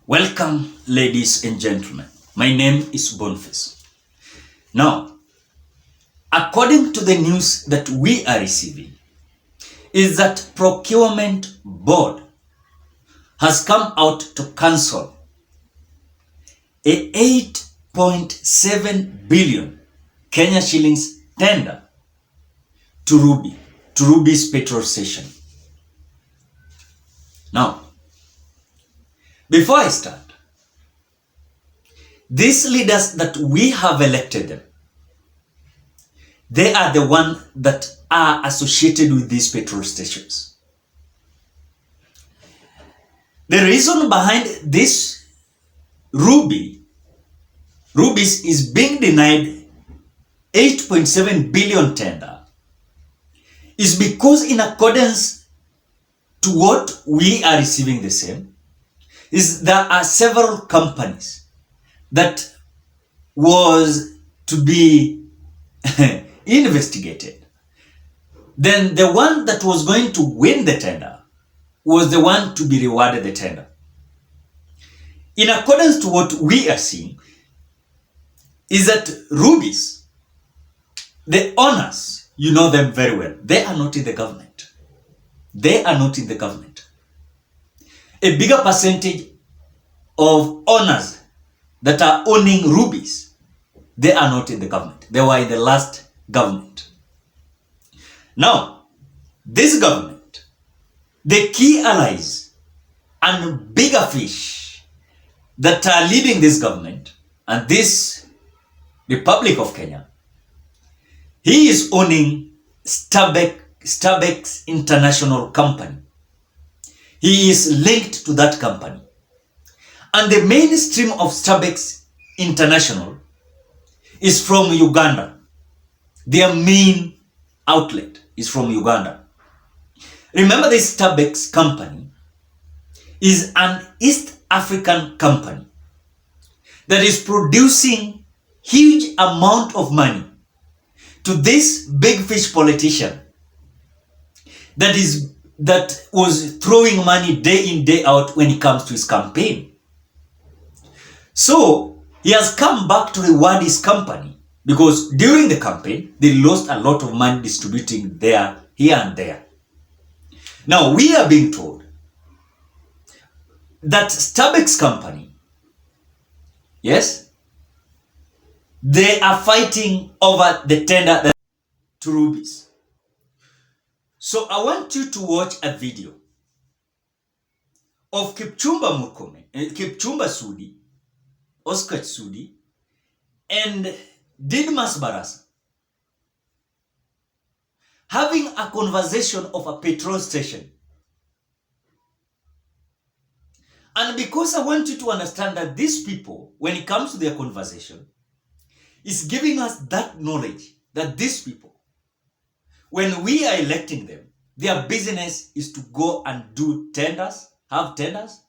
Welcome, ladies and gentlemen. My name is BONFACE'S. Now, according to the news that we are receiving, is that Procurement Board has come out to cancel a 8.7 billion Kenya shillings tender to Ruby's petrol station. Now, before I start, these leaders that we have elected them, they are the ones that are associated with these petrol stations. The reason behind this Ruby's is being denied 8.7 billion tender is because, in accordance to what we are receiving the same, is there are several companies that was to be investigated. Then the one that was going to win the tender was the one to be rewarded the tender. In accordance to what we are seeing, is that Ruby's, the owners, you know them very well, they are not in the government. They are not in the government. A bigger percentage of owners that are owning Ruby's, they are not in the government. They were in the last government. Now, this government, the key allies and bigger fish that are leading this government and this Republic of Kenya, he is owning STARBEX International Company. He is linked to that company. And the mainstream of STARBEX International is from Uganda. Their main outlet is from Uganda. Remember, this STARBEX company is an East African company that is producing huge amount of money to this big fish politician that was throwing money day in, day out when it comes to his campaign. So he has come back to reward his company because during the campaign, they lost a lot of money distributing here and there. Now, we are being told that STARBEX company, yes, they are fighting over the tender to Ruby's. So I want you to watch a video of Kipchumba Sudi, Oscar Sudi, and Didmas Barasa having a conversation of a petrol station. And because I want you to understand that these people, when it comes to their conversation, is giving us that knowledge that these people, when we are electing them, their business is to go and do tenders, have tenders,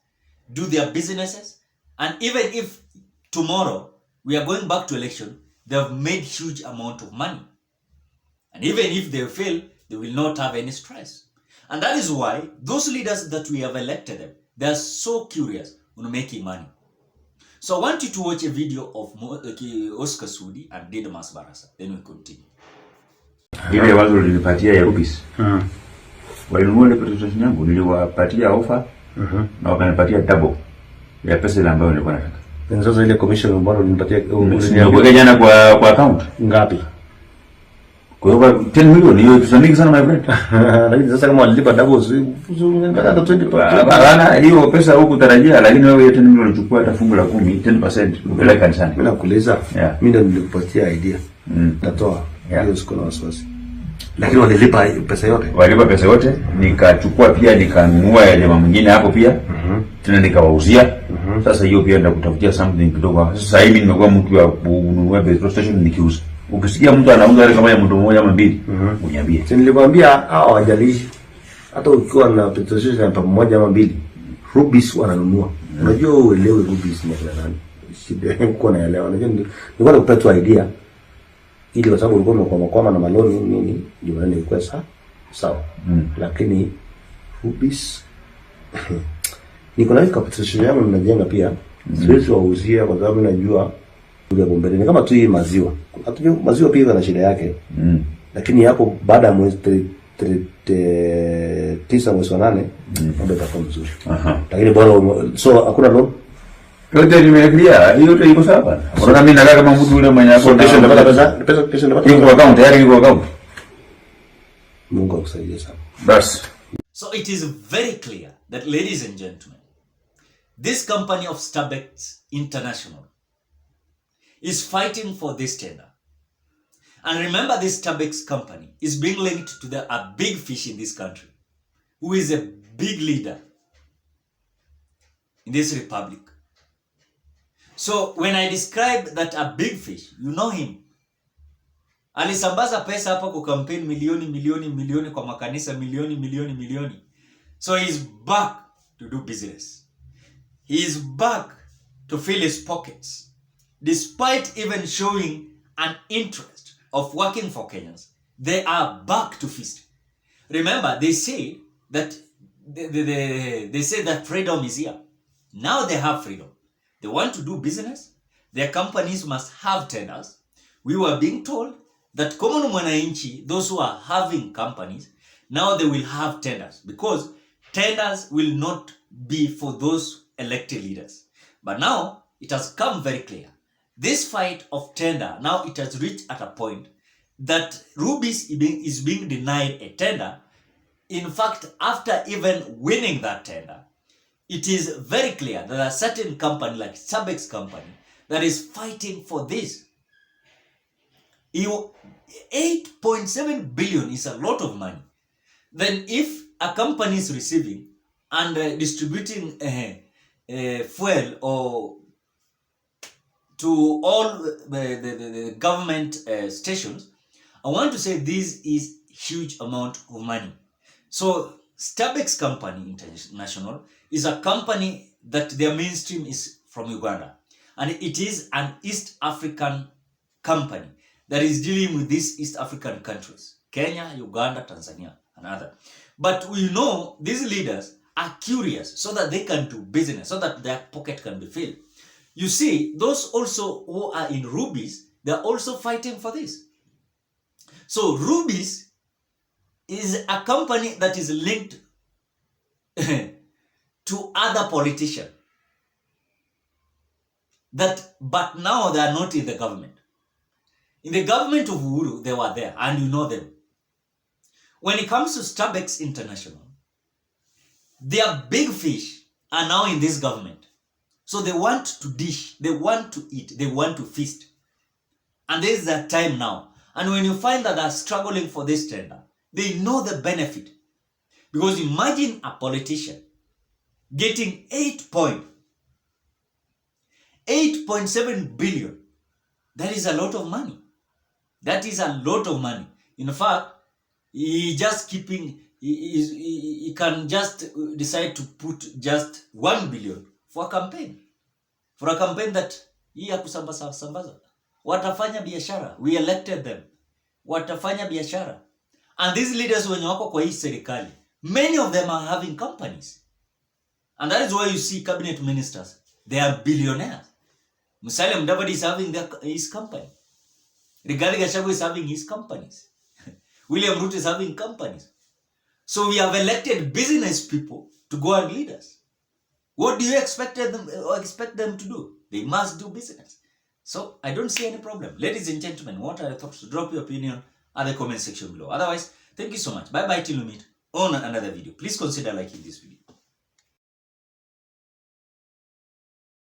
do their businesses. And even if tomorrow we are going back to election, they have made huge amount of money. And even if they fail, they will not have any stress. And that is why those leaders that we have elected them, they are so curious on making money. So I want you to watch a video of Oscar Sudi and Didmas Barasa. Then we continue. Ile wazo nilipatia ya Ruby's. Walinunua ile petrol yangu, niliwapatia offer na wakanipatia double ya pesa ile ambayo nilikuwa nataka. Sasa ile commission ambayo nilipatia niliweka jana kwa account ngapi? Kwa hiyo 10 milioni hiyo pesa mingi sana my friend. Lakini sasa kama walilipa double ungepata 20%. Bana hiyo pesa huko tarajia, lakini wewe 10 milioni unachukua hata fungu la 10, 10% upeleka kanisani. Mimi nakuuliza, mimi ndio nilikupatia idea. Natoa. Hiyo siko na wasiwasi. Lakini walilipa pesa yote. Walilipa pesa yote, nikachukua pia nikanunua ya jamaa mwingine hapo pia. Tena nikawauzia. Sasa hiyo pia ndio kutafutia something kidogo. Sasa hivi nimekuwa mtu wa kununua petrol station nikiuza. Ukisikia mtu anauza ile kama ya mtu mmoja ama mbili, uniambie. Sasa nilikwambia hao hawajalishi. Hata ukiwa na petrol station hapa mmoja ama mbili, Ruby's wananunua. Unajua uelewe Ruby's ni nani. Shida uko naelewa. Unajua nilikuwa nakupata idea ili kwa sababu ulikuwa umekwama na maloni nini, ndio ilikuwa sawa. Lakini Ruby's niko na capitation yangu ninajenga pia. Siwezi wauzia kwa sababu najua kuja bombele ni kama tu hii maziwa. Hatujui maziwa pia yana shida yake. Lakini hapo baada ya mwezi 9 mwezi wa 8 mambo yatakuwa mzuri. Lakini bora so hakuna loan. Yote nimeagria, yote iko sawa. Unaona mimi nakaa kama mtu yule mwenye hapo kesho napata pesa kesho napata. Iko account tayari, iko account. Mungu akusaidie sana. Bas. So it is very clear that, ladies and gentlemen, this company of STARBEX International is fighting for this tender. And remember, this STARBEX company is being linked to a big fish in this country, who is a big leader in this republic. So when I describe that a big fish, you know him. Alisambaza pesa hapa kwa campaign milioni kwa makanisa milioni. So he's back to do business. He is back to fill his pockets. Despite even showing an interest of working for Kenyans, they are back to feast. Remember, they say that they say that freedom is here. Now they have freedom. They want to do business. Their companies must have tenders. We were being told that common mwananchi, those who are having companies, now they will have tenders, because tenders will not be for those elected leaders. But now it has come very clear. This fight of tender, now it has reached at a point that Rubis is being denied a tender. In fact, after even winning that tender, it is very clear that a certain company like STARBEX company that is fighting for this. 8.7 billion is a lot of money. Then if a company is receiving and distributing fuel or to all the government stations, I want to say this is huge amount of money. So STARBEX company international is a company that their mainstream is from Uganda, and it is an East African company that is dealing with these East African countries, Kenya, Uganda, Tanzania, and other. But we know these leaders are curious so that they can do business, so that their pocket can be filled. You see, those also who are in Rubis, they are also fighting for this. So Rubis is a company that is linked to other politicians. But now they are not in the government. In the government of Uhuru, they were there, and you know them. When it comes to STARBEX International, their big fish are now in this government. So they want to dish, they want to eat, they want to feast. And there is their time now. And when you find that they're struggling for this tender, they know the benefit. Because imagine a politician getting 8.7 billion. That is a lot of money. That is a lot of money. In fact, he can just decide to put just 1 billion for a campaign. For a campaign that hii ya kusambaza. Watafanya biashara. We elected them. Watafanya biashara. And these leaders wenye wako kwa hii serikali, many of them are having companies. And that is why you see cabinet ministers. They are billionaires. Musalia Mudavadi is having his company. Rigathi Gachagua is having his companies. William Ruto is having companies. So we have elected business people to go and lead us. What do you expect them to do? They must do business. So I don't see any problem. Ladies and gentlemen, what are your thoughts? Drop your opinion at the comment section below. Otherwise, thank you so much. Bye bye till we meet on another video. Please consider liking this video.